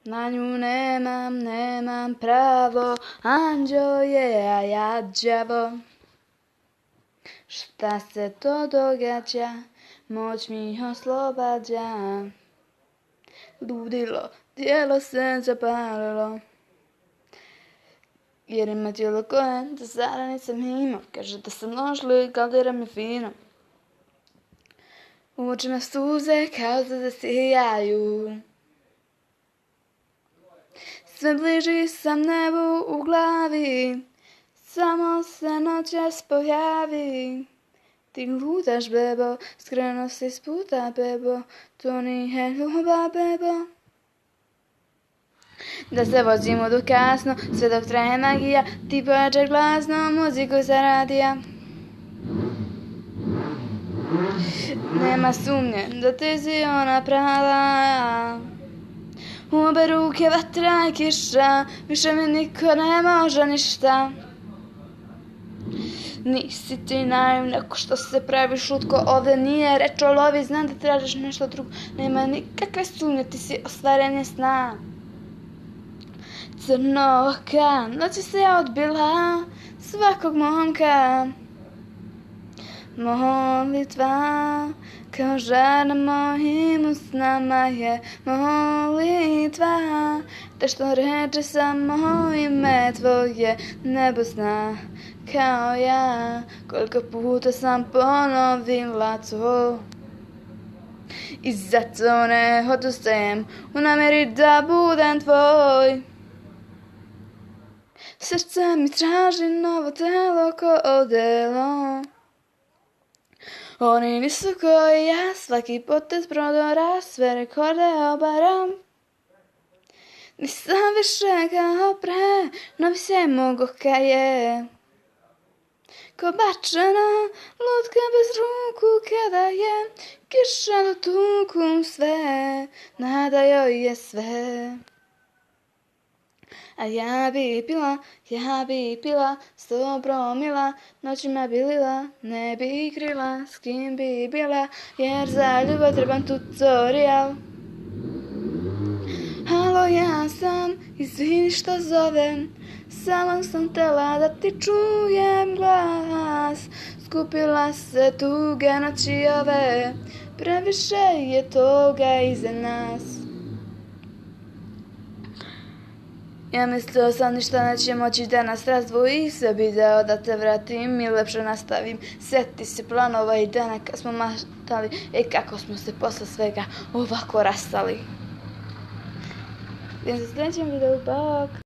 Na nju nemam pravo, anđeo je, a ja đavo. Šta se to događa, moć mi oslobađa. Ludilo, tijelo se zapalilo, jer ima tijelo koje do sada nisam imao. Kaže da sam nožli, kaldera mi fino. U očima suze kao da zasijaju. Sve bliži sam nebu u glavi, samo se noćas pojavi. Ti lutaš, bebo, skrenuo si s puta, bebo, to nije ljubav, bebo. Da se vozimo do kasno, sve dok traje magija, ti pojačaj glasno muziku sa radija. Nema sumnje da ti si ona prava. U obe ruke vatra i kiša, više mi niko ne može ništa. Nisi ti naivna ko što se pravi šutko, ovdje nije reč o lovi, znam da tražiš nešto drugo. Nema nikakve sumnje, ti si ostvarenje sna. Crno oka, noći se ja odbila svakog momka. Molitva, kao žar na mojim usnama je molitva. Te što reče samo ime tvoje, nebo zna kao ja. Koliko puta sam ponovila to, i zato ne odustajem u namjeri da budem tvoj. Srce mi traži novo telo ko odelo. Oni nisu koji ja, svaki potez prodora, sve rekorde obaram. Nisam više kao pre, novi se mogo kaje. Ko bačena lutka bez ruku kada je kiša do tuku sve, nada joj je sve. A ja bi pila 100 promila, noćima bi lila, ne bi krila, s kim bi bila, jer za ljubav trebam tutorial. Halo, ja sam, izvini što zovem, samo sam htjela da ti čujem glas. Skupila se tuge noći ove, previše je toga iza nas. Ja mislio sam ništa neće moći da nas razdvoji, sve bi dao da te vratim i lepše nastavim. Sjeti se planova i dana kad smo maštali, kako smo se posle svega ovako rastali. Vidim se u sljedećem videu, bok!